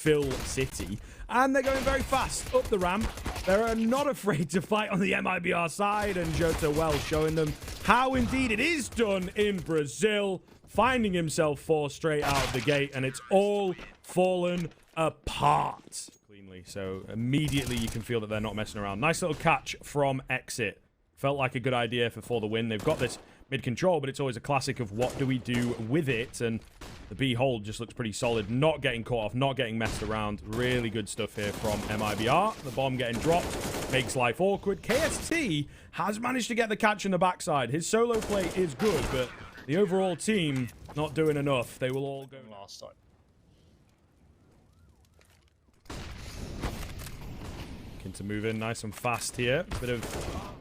fill City. And they're going very fast up the ramp. They're not afraid to fight on the MIBR side, and Jota well showing them how indeed it is done in Brazil, finding himself 4 straight out of the gate, and it's all fallen apart cleanly. So immediately you can feel that they're not messing around. Nice little catch from Exit. Felt like a good idea for the win. They've got this mid control, but it's always a classic of what do we do with it, and the B hold just looks pretty solid. Not getting caught off, not getting messed around. Really good stuff here from MIBR. The bomb getting dropped makes life awkward. KST has managed to get the catch in the backside. His solo play is good, but the overall team not doing enough. They will all go last time. Looking to move in nice and fast here. Bit of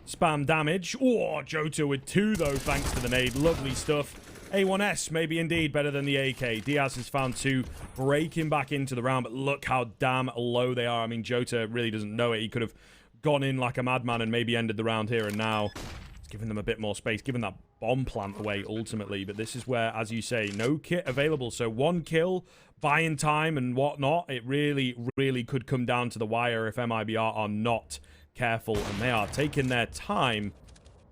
spam damage. Oh, Jota with 2 though, thanks to the nade. Lovely stuff. A1S maybe indeed better than the AK. Diaz has found 2, breaking back into the round, but look how damn low they are. I mean, Jota really doesn't know it. He could have gone in like a madman and maybe ended the round here and now. It's giving them a bit more space, giving that bomb plant away ultimately. But this is where, as you say, no kit available. So 1 kill, buying time and whatnot. It really, really could come down to the wire if MIBR are not careful, and they are taking their time.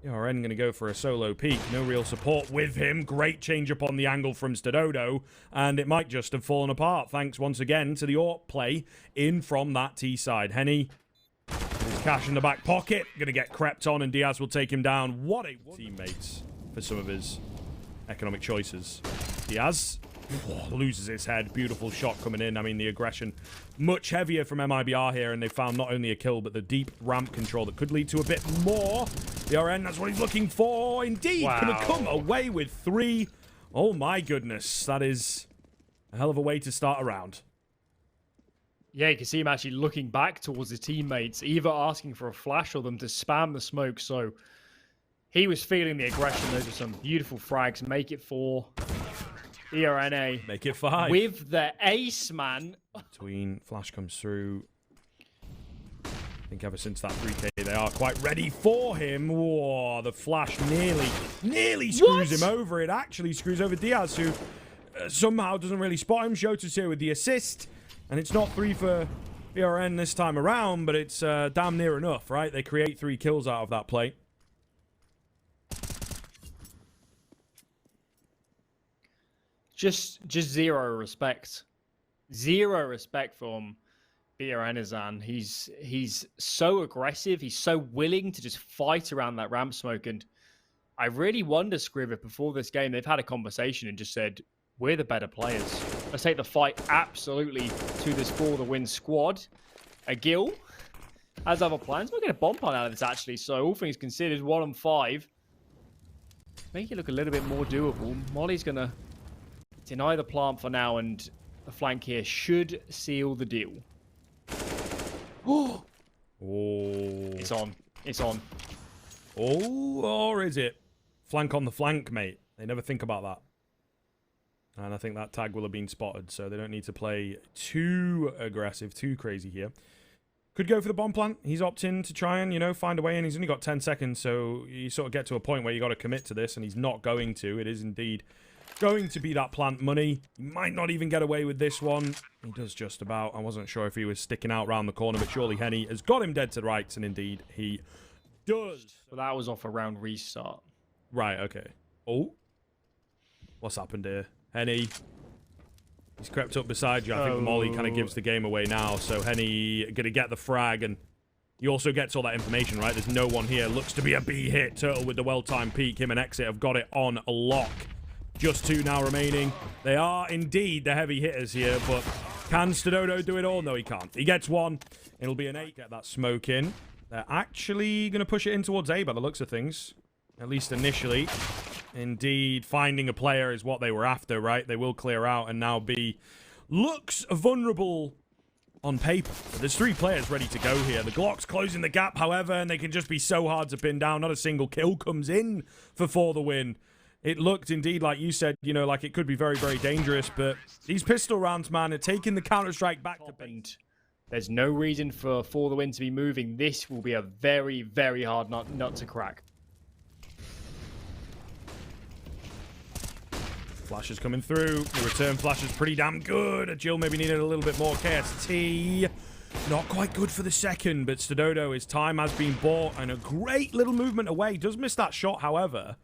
ERN going to go for a solo peek. No real support with him. Great change up on the angle from Stadodo, and it might just have fallen apart. Thanks once again to the AWP play in from that T side. Henny, his cash in the back pocket. Going to get crept on, and Diaz will take him down. What a teammates for some of his economic choices. Diaz loses his head. Beautiful shot coming in. I mean, the aggression much heavier from MIBR here, and they found not only a kill, but the deep ramp control that could lead to a bit more. The RN, that's what he's looking for. Indeed, wow. Can come away with 3. Oh my goodness, that is a hell of a way to start a round. Yeah, you can see him actually looking back towards his teammates, either asking for a flash or them to spam the smoke. So he was feeling the aggression. Those are some beautiful frags. Make it 4. ERNA. Make it 5. With the ace, man. Between flash comes through. I think ever since that 3K, they are quite ready for him. Whoa, the flash nearly screws him over. It actually screws over Diaz, who somehow doesn't really spot him. Shota's here with the assist. And it's not 3 for BRN this time around, but it's damn near enough, right? They create 3 kills out of that play. Just zero respect. Zero respect from BRN. He's so aggressive. He's so willing to just fight around that ramp smoke. And I really wonder, Scriv, if before this game they've had a conversation and just said, we're the better players. Let's take the fight absolutely to this for the win squad. A Gil has other plans. We're going to bomb plan out of this, actually. So all things considered, 1 on 5. Make it look a little bit more doable. Molly's going to deny the plant for now, and the flank here should seal the deal. Oh, it's on. It's on. Oh, or is it? Flank on the flank, mate. They never think about that. And I think that tag will have been spotted, so they don't need to play too aggressive, too crazy here. Could go for the bomb plant. He's opting to try and, you know, find a way in. He's only got 10 seconds, so you sort of get to a point where you got to commit to this, and he's not going to. It is indeed going to be that plant money. He might not even get away with this one. He does just about. I wasn't sure if he was sticking out round the corner, but surely Henny has got him dead to rights, and indeed he does. So that was off a round restart. Right, okay. Oh. What's happened here? Henny. He's crept up beside you. I think the molly kind of gives the game away now. So Henny going to get the frag, and he also gets all that information, right? There's no one here. Looks to be a B hit. Turtle with the well-timed peek. Him and Exit have got it on lock. Just 2 now remaining. They are indeed the heavy hitters here, but can Stadodo do it all? No, he can't. He gets 1. It'll be an 8. Get that smoke in. They're actually going to push it in towards A by the looks of things. At least initially. Indeed, finding a player is what they were after, right? They will clear out, and now B looks vulnerable on paper. But there's 3 players ready to go here. The Glock's closing the gap, however, and they can just be so hard to pin down. Not a single kill comes in for the win. It looked indeed, like you said, you know, like it could be very, very dangerous, but these pistol rounds, man, are taking the Counter-Strike back to base. There's no reason for the win to be moving. This will be a very, very hard nut to crack. Flash is coming through. The return flash is pretty damn good. Jill maybe needed a little bit more. KST. Not quite good for the second, but Stododo, his time has been bought, and a great little movement away. Does miss that shot, however.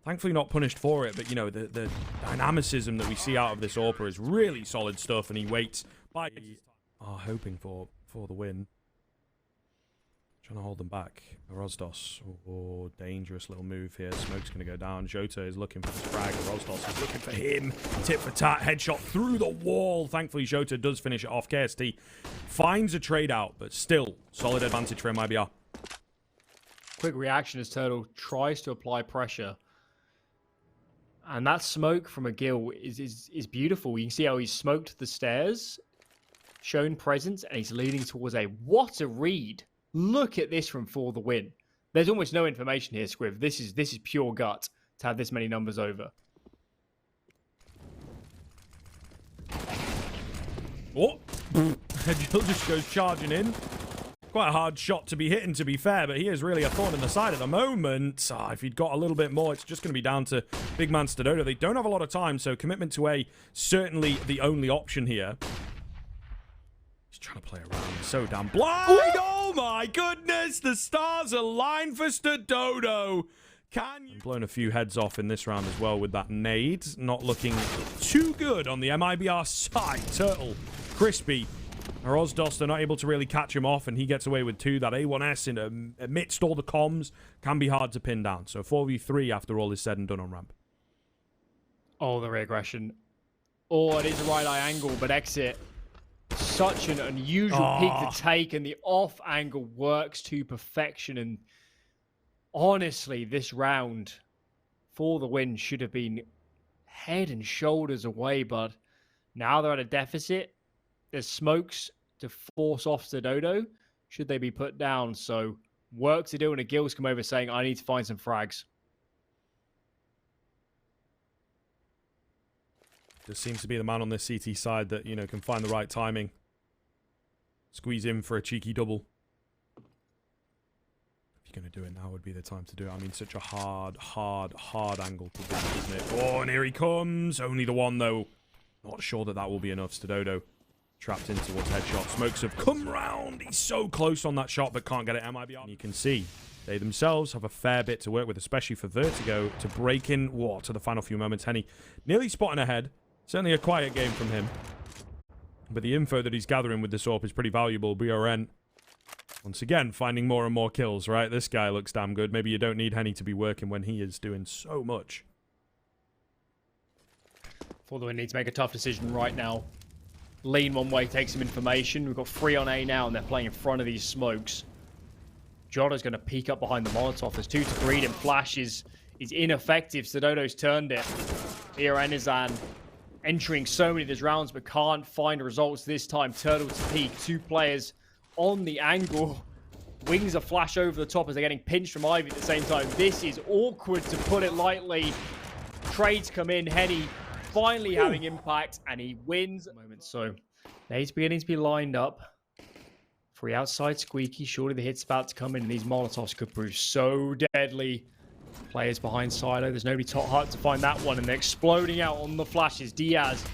Thankfully not punished for it, but, you know, the dynamicism that we see out of this AWPer is really solid stuff, and he waits by... hoping for the win. Trying to hold them back. Rosdos. Oh, dangerous little move here. Smoke's going to go down. Jota is looking for this frag. Rosdos is looking for him. Tit for tat. Headshot through the wall. Thankfully, Jota does finish it off. KST finds a trade out, but still solid advantage for MIBR. Quick reaction as Turtle tries to apply pressure. And that smoke from a Gill is beautiful. You can see how he's smoked the stairs, shown presence, and he's leading towards a... What a read. Look at this from For the Win. There's almost no information here, Squiv. This is pure gut to have this many numbers over. Oh, Jill just goes charging in. Quite a hard shot to be hitting, to be fair, but he is really a thorn in the side at the moment. If he'd got a little bit more, it's just going to be down to big man Stododo. They don't have a lot of time, so commitment to A, certainly the only option here. He's trying to play around. He's so damn blind. Oh my goodness, the stars align for Stododo. Can you... Blown a few heads off in this round as well with that nade. Not looking too good on the MIBR side. Turtle, Crispy, Rosdos, they're not able to really catch him off, and he gets away with 2. That A1S amidst all the comms can be hard to pin down. So 4v3 after all is said and done on ramp. Oh, the reaggression. Oh, it is a right eye angle, but exit. Such an unusual peak to take, and the off angle works to perfection. And honestly, this round For the Win should have been head and shoulders away, but now they're at a deficit. There's smokes to force off Stododo should they be put down. So work to do, and a Gills come over saying, I need to find some frags. Just seems to be the man on the CT side that, you know, can find the right timing. Squeeze in for a cheeky double. If you're going to do it, now would be the time to do it. I mean, such a hard angle to do, isn't it? Oh, and here he comes. Only the one, though. Not sure that that will be enough. Stododo trapped in towards headshot. Smokes have come round. He's so close on that shot, but can't get it. MIBR. And you can see they themselves have a fair bit to work with, especially for Vertigo to break in to the final few moments. Henny nearly spotting ahead. Certainly a quiet game from him. But the info that he's gathering with this AWP is pretty valuable. BRN, once again, finding more and more kills, right? This guy looks damn good. Maybe you don't need Henny to be working when he is doing so much. For the Win needs to make a tough decision right now. Lean one way, take some information. We've got 3 on A now, and they're playing in front of these smokes. Jota's going to peek up behind the Molotov. There's 2 to greet him. Flash is ineffective. Stododo's turned it. Iranizan entering so many of these rounds, but can't find results this time. Turtle to peek. 2 players on the angle. Wings a flash over the top as they're getting pinched from Ivy at the same time. This is awkward, to put it lightly. Trades come in. Henny finally having impact, and he wins. So they's beginning to be lined up. Free outside Squeaky. Surely the hit's about to come in, and these Molotovs could prove so deadly. Players behind Silo. There's nobody top hard to find that one, and they're exploding out on the flashes. Diaz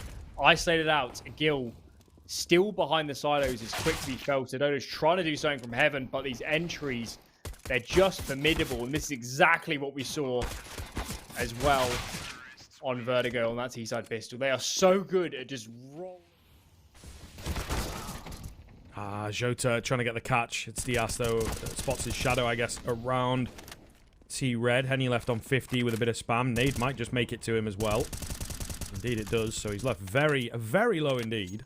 isolated out. Gil still behind the silos is quick to be felt. Stododo's trying to do something from heaven, but these entries, they're just formidable, and this is exactly what we saw as well on Vertigo on that T-side pistol. They are so good at just rolling. Jota trying to get the catch. It's Diaz, though. Spots his shadow, I guess, around T-Red. Henny left on 50 with a bit of spam. Nade might just make it to him as well. Indeed it does. So he's left very low indeed.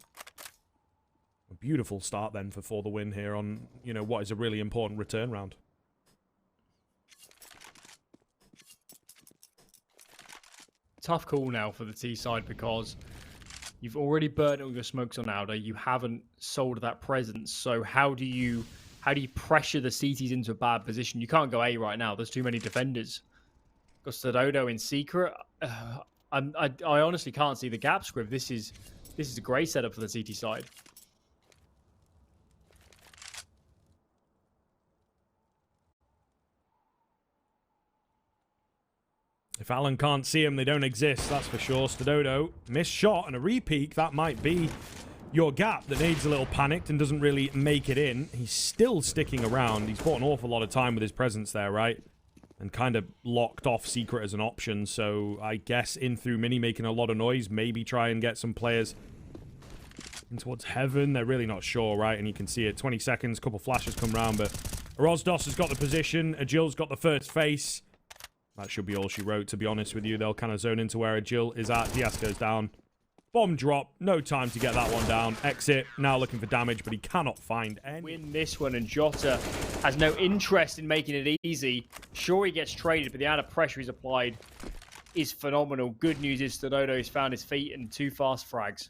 A beautiful start then for the Win here on, you know, what is a really important return round. Tough call now for the T side, because you've already burnt all your smokes on Aldo. You haven't sold that presence. So how do you pressure the CTs into a bad position? You can't go A right now. There's too many defenders. Got Stododo in secret. I honestly can't see the gap, Scriv. This is a great setup for the CT side. If If Alan can't see them, they don't exist, that's for sure. Stododo, missed shot and a repeat. That might be your gap that needs a little panicked and doesn't really make it in. He's still sticking around. He's bought an awful lot of time with his presence there, right? And kind of locked off Secret as an option. So I guess in through Mini making a lot of noise. Maybe try and get some players in towards Heaven. They're really not sure, right? And you can see it. 20 seconds, couple flashes come round, but Rosdos has got the position. Agil's got the first face. That should be all she wrote, to be honest with you. They'll kind of zone into where Agil is at. Diaz goes down. Bomb drop. No time to get that one down. Exit. Now looking for damage, but he cannot find any. Win this one, and Jota has no interest in making it easy. Sure, he gets traded, but the amount of pressure he's applied is phenomenal. Good news is Stododo has found his feet and 2 fast frags.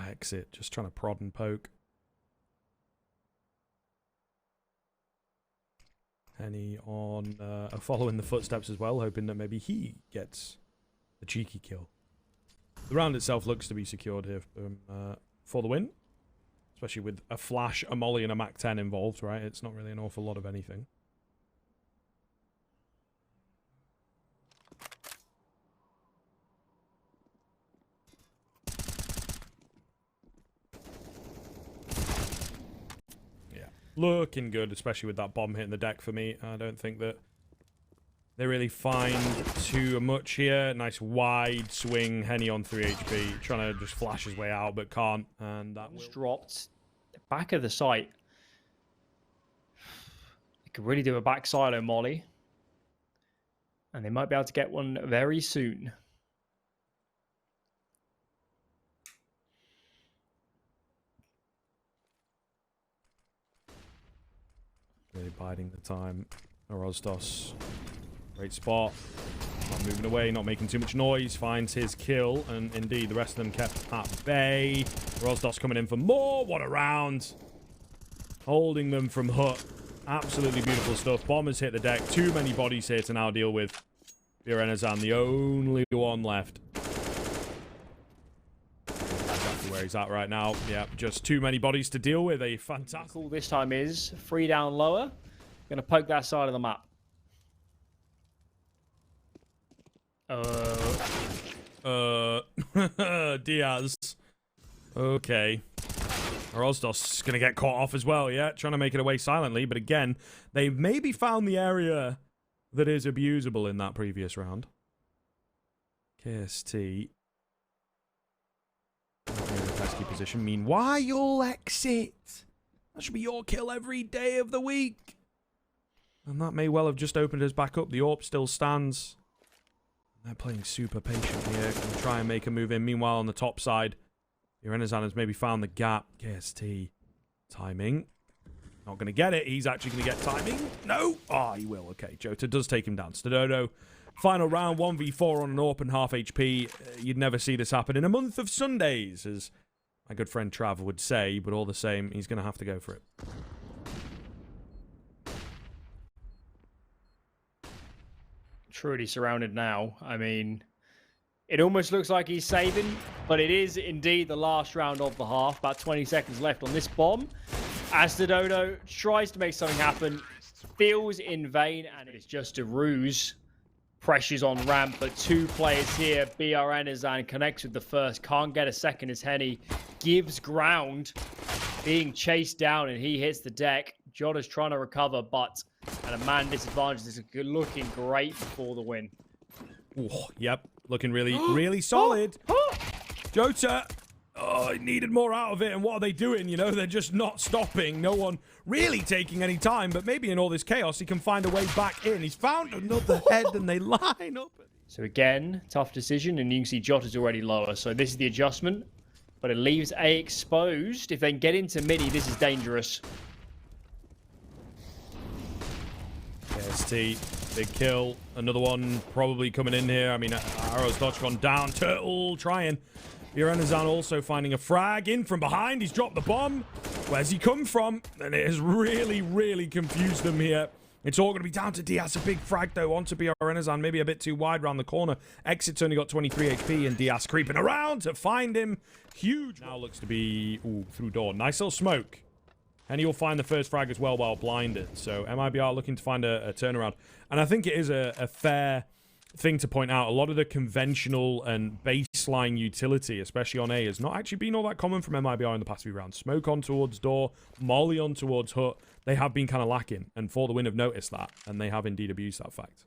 Exit. Just trying to prod and poke. Henny on following the footsteps as well, hoping that maybe he gets the cheeky kill. The round itself looks to be secured here for the win. Especially with a flash, a molly, and a Mac 10 involved, right? It's not really an awful lot of anything. Looking good, especially with that bomb hitting the deck for me. I don't think that they really find too much here. Nice wide swing. Henny on 3 HP. Trying to just flash his way out, but can't. And that was dropped. The back of the site. They could really do a back silo molly. And they might be able to get one very soon. Really biding the time. Rosdos, great spot. Not moving away, not making too much noise. Finds his kill, and indeed the rest of them kept at bay. Rosdos coming in for more. What a round! Holding them from Hut. Absolutely beautiful stuff. Bombers hit the deck. Too many bodies here to now deal with. Virenazan, the only one left. Where he's at right now. Yeah, just too many bodies to deal with. A fantastic. Cool this time is 3 down lower. Gonna poke that side of the map. Diaz. Okay. Rosdos is gonna get caught off as well, yeah. Trying to make it away silently, but again, they maybe found the area that is abusable in that previous round. KST. Pesky position. Meanwhile, exit. That should be your kill every day of the week. And that may well have just opened us back up. The AWP still stands. They're playing super patient here. Can try and make a move in. Meanwhile, on the top side, Virenazan has maybe found the gap. KST. Timing. Not going to get it. He's actually going to get timing. No. Ah, he will. Okay. Jota does take him down. Stododo. Final round, 1v4 on an AWP and half HP. You'd never see this happen in a month of Sundays, as my good friend Trav would say, but all the same, he's going to have to go for it. Truly surrounded now. I mean, it almost looks like he's saving, but it is indeed the last round of the half. About 20 seconds left on this bomb. As Stododo tries to make something happen, feels in vain, and it's just a ruse. Pressures on ramp, but 2 players here. Virenazan connects with the first, can't get a second as Henny gives ground, being chased down, and he hits the deck. Jota's trying to recover, but at a man disadvantage, this is looking great for the win. Ooh, yep, looking really solid. Jota, oh, he needed more out of it, and what are they doing? You know, they're just not stopping. No one really taking any time, but maybe in all this chaos, he can find a way back in. He's found another head, and they line up. So again, tough decision, and you can see Jota's already lower. So this is the adjustment, but it leaves A exposed. If they can get into midi, this is dangerous. KST, big kill. Another one probably coming in here. I mean, Arrow's dodge gone down. Turtle trying. Virenazan also finding a frag in from behind. He's dropped the bomb. Where's he come from? And it has really confused them here. It's all going to be down to Diaz. A big frag, though, onto BR Renazan. Maybe a bit too wide around the corner. Exit's only got 23 HP, and Diaz creeping around to find him. Huge. Now looks to be through door. Nice little smoke. And he'll find the first frag as well while blinded. So MIBR looking to find a turnaround. And I think it is a fair thing to point out. A lot of the conventional and baseline utility, especially on A, has not actually been all that common from MIBR in the past few rounds. Smoke on towards door, molly on towards hut. They have been kind of lacking. And For the Win have noticed that. And they have indeed abused that fact.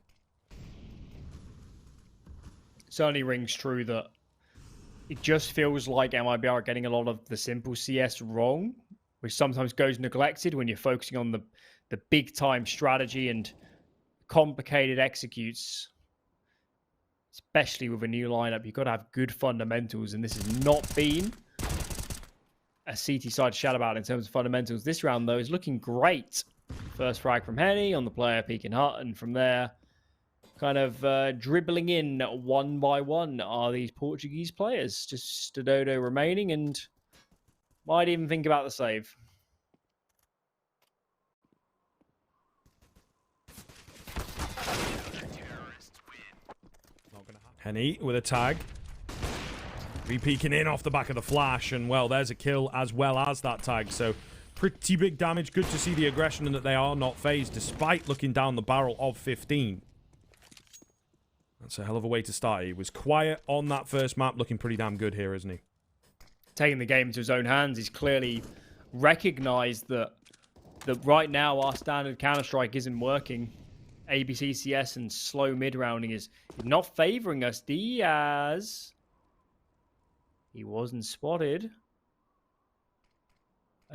Certainly rings true that it just feels like MIBR are getting a lot of the simple CS wrong, which sometimes goes neglected when you're focusing on the big-time strategy and complicated executes. Especially with a new lineup, you've got to have good fundamentals, and this has not been a CT side to shout about in terms of fundamentals. This round, though, is looking great. First frag from Henny on the player peeking hut, and from there, kind of dribbling in one by one are these Portuguese players. Just twistzz remaining, and might even think about the save. Henny with a tag. Re-peeking in off the back of the flash. And, well, there's a kill as well as that tag. So, pretty big damage. Good to see the aggression and that they are not phased, despite looking down the barrel of 15. That's a hell of a way to start. He was quiet on that first map. Looking pretty damn good here, isn't he? Taking the game into his own hands. He's clearly recognized that right now our standard Counter-Strike isn't working. ABCCS and slow mid-rounding is not favoring us. Diaz. He wasn't spotted.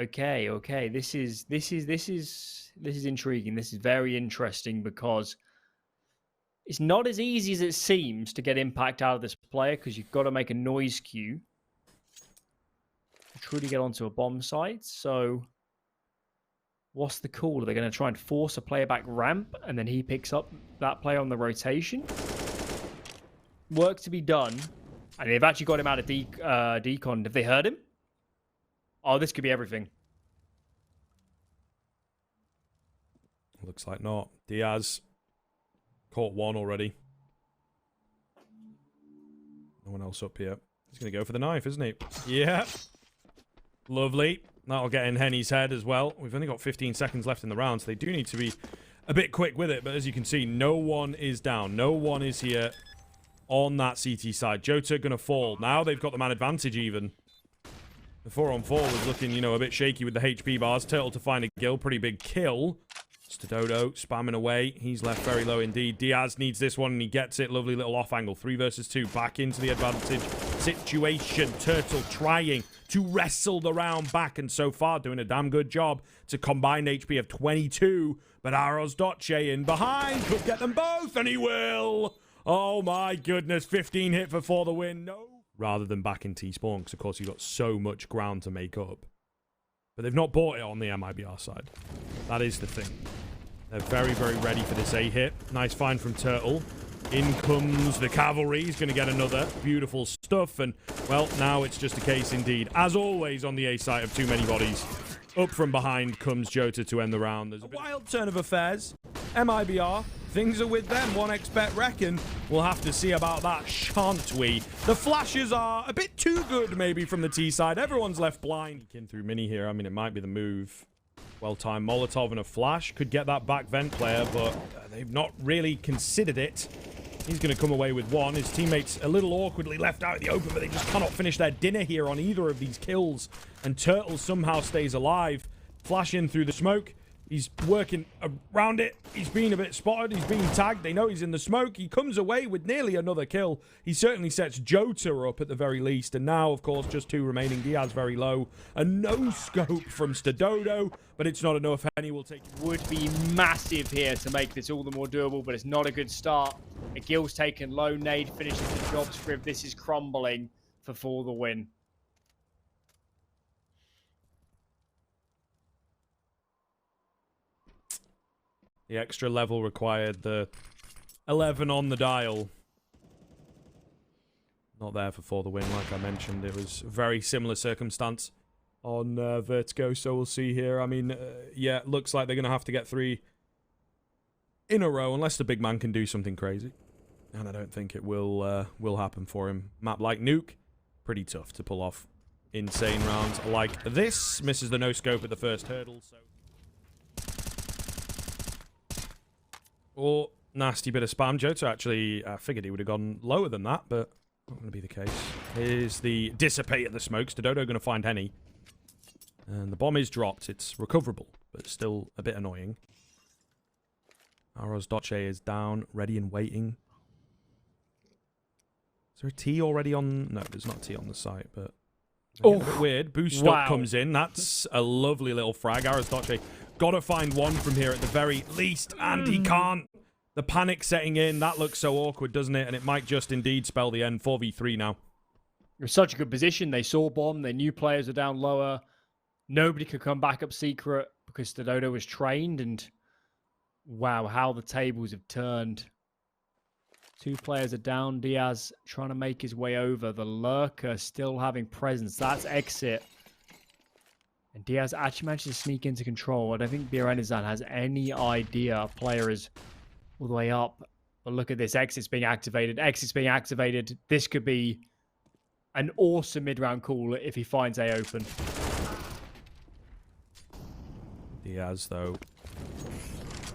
Okay. This is intriguing. This is very interesting because it's not as easy as it seems to get impact out of this player because you've got to make a noise queue to truly get onto a bomb site. So what's the call? Are they going to try and force a player back ramp and then he picks up that player on the rotation? Work to be done. And they've actually got him out of decon. Have they heard him? Oh, this could be everything. Looks like not. Diaz caught one already. No one else up here. He's going to go for the knife, isn't he? Yeah. Lovely. That'll get in Henny's head as well. We've only got 15 seconds left in the round, so they do need to be a bit quick with it. But as you can see, no one is down. No one is here on that CT side. Jota going to fall. Now they've got the man advantage even. The 4-on-4 was looking, you know, a bit shaky with the HP bars. Turtle to find a kill. Pretty big kill. twistzz spamming away. He's left very low indeed. Diaz needs this one and he gets it. Lovely little off angle. 3 versus 2. Back into the advantage situation. Turtle trying to wrestle the round back and so far doing a damn good job. It's a combined HP of 22. But Aros Doce in behind. Could get them both and he will. Oh my goodness. 15 hit for the win. No. Rather than back in T-spawn because of course you've got so much ground to make up. But they've not bought it on the MIBR side. That is the thing. They're very, very ready for this A hit. Nice find from Turtle. In comes the cavalry. He's going to get another. Beautiful stuff. And, well, now it's just a case indeed. As always on the A site of too many bodies. Up from behind comes Jota to end the round. There's a wild turn of affairs. MIBR. Things are with them. 1xBet reckon. We'll have to see about that, shan't we? The flashes are a bit too good, maybe, from the T side. Everyone's left blind. In through mini here. I mean, it might be the move. Well-timed Molotov and a flash. Could get that back vent player, but they've not really considered it. He's going to come away with one. His teammates a little awkwardly left out in the open, but they just cannot finish their dinner here on either of these kills. And Turtle somehow stays alive. Flash in through the smoke. He's working around it. He's been a bit spotted. He's being tagged. They know he's in the smoke. He comes away with nearly another kill. He certainly sets Jota up at the very least. And now, of course, just 2 remaining. Diaz very low. A no-scope from twistzz, but it's not enough. Henny will take it. Would be massive here to make this all the more doable, but it's not a good start. McGill's taken low. Nade finishes the job script. This is crumbling for the win. The extra level required, the 11 on the dial. Not there for the win, like I mentioned. It was a very similar circumstance on Vertigo, so we'll see here. I mean, yeah, looks like they're going to have to get 3 in a row, unless the big man can do something crazy. And I don't think it will happen for him. Map like Nuke, pretty tough to pull off insane rounds like this. Misses the no-scope at the first hurdle, so... Oh, nasty bit of spam. Johto actually, I figured he would have gone lower than that, but not going to be the case. Here's the dissipate of the smokes. Dodo going to find Henny. And the bomb is dropped. It's recoverable, but still a bit annoying. Aros Doce is down, ready and waiting. Is there a T already on? No, there's not a T on the site, but... Oh, a bit weird. Boost up comes in. That's a lovely little frag. Aros Doce got to find one from here at the very least, and he can't. The panic setting in. That looks so awkward, doesn't it? And it might just indeed spell the end. 4v3 now. It was such a good position. They saw bomb. They knew players were down lower. Nobody could come back up secret because Dodo was trained. And wow, how the tables have turned. 2 players are down. twistzz trying to make his way over. The lurker still having presence. That's exit. And twistzz actually managed to sneak into control. I don't think Birenizan has any idea a player is all the way up. But look at this. Exit's being activated. Exit's being activated. This could be an awesome mid-round call if he finds A open. twistzz, though,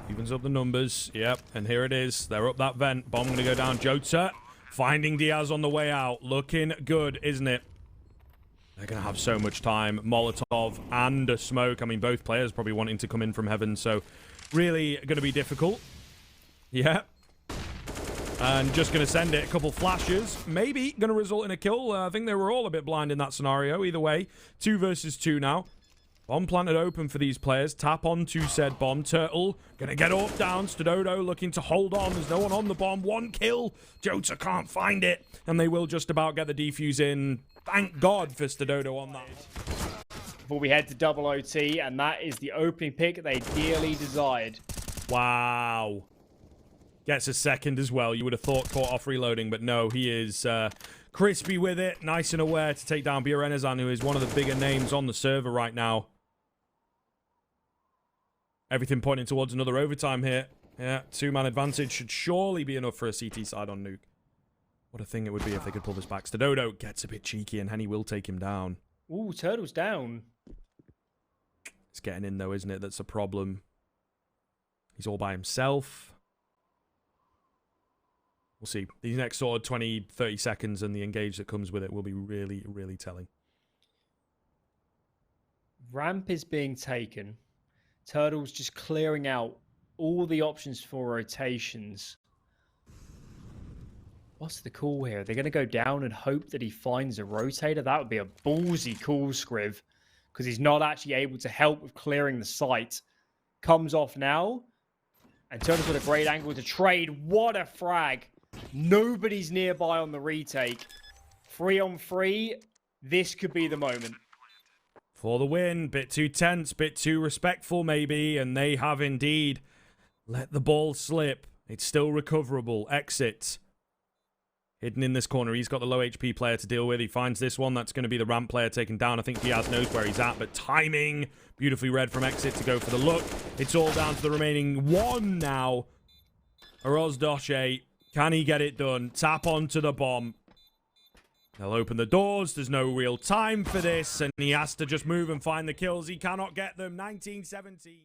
evens up the numbers. Yep, and here it is. They're up that vent. Bomb going to go down. Jota finding twistzz on the way out. Looking good, isn't it? They're going to have so much time. Molotov and a smoke. I mean, both players probably wanting to come in from heaven, so really going to be difficult. Yeah. And just going to send it. A couple flashes. Maybe going to result in a kill. I think they were all a bit blind in that scenario. Either way, 2 versus 2 now. Bomb planted open for these players. Tap onto said bomb. Turtle going to get up down. Dodo looking to hold on. There's no one on the bomb. 1 kill. Jota can't find it. And they will just about get the defuse in. Thank God for Dodo on that. Before we head to double OT, and that is the opening pick they dearly desired. Wow. Gets a second as well. You would have thought caught off reloading, but no, he is crispy with it. Nice and aware to take down Birenizan, who is one of the bigger names on the server right now. Everything pointing towards another overtime here. Yeah, 2-man advantage should surely be enough for a CT side on Nuke. What a thing it would be if they could pull this back. Dodo gets a bit cheeky, and Henny will take him down. Ooh, Turtle's down. It's getting in, though, isn't it? That's a problem. He's all by himself. We'll see. These next sort of 20, 30 seconds and the engage that comes with it will be really, really telling. Ramp is being taken. Turtle's just clearing out all the options for rotations. What's the call here? They're going to go down and hope that he finds a rotator. That would be a ballsy call, Scriv, because he's not actually able to help with clearing the site. Comes off now. And Turtle's got a great angle to trade. What a frag. Nobody's nearby on the retake. 3-on-3. This could be the moment. For the win. Bit too tense, bit too respectful maybe. And they have indeed let the ball slip. It's still recoverable. Exit. Hidden in this corner. He's got the low HP player to deal with. He finds this one. That's going to be the ramp player taken down. I think twistzz knows where he's at, but timing. Beautifully read from Exit to go for the look. It's all down to the remaining 1 now. Aros Doce. Can he get it done? Tap onto the bomb. They'll open the doors. There's no real time for this, and he has to just move and find the kills. He cannot get them. 1970.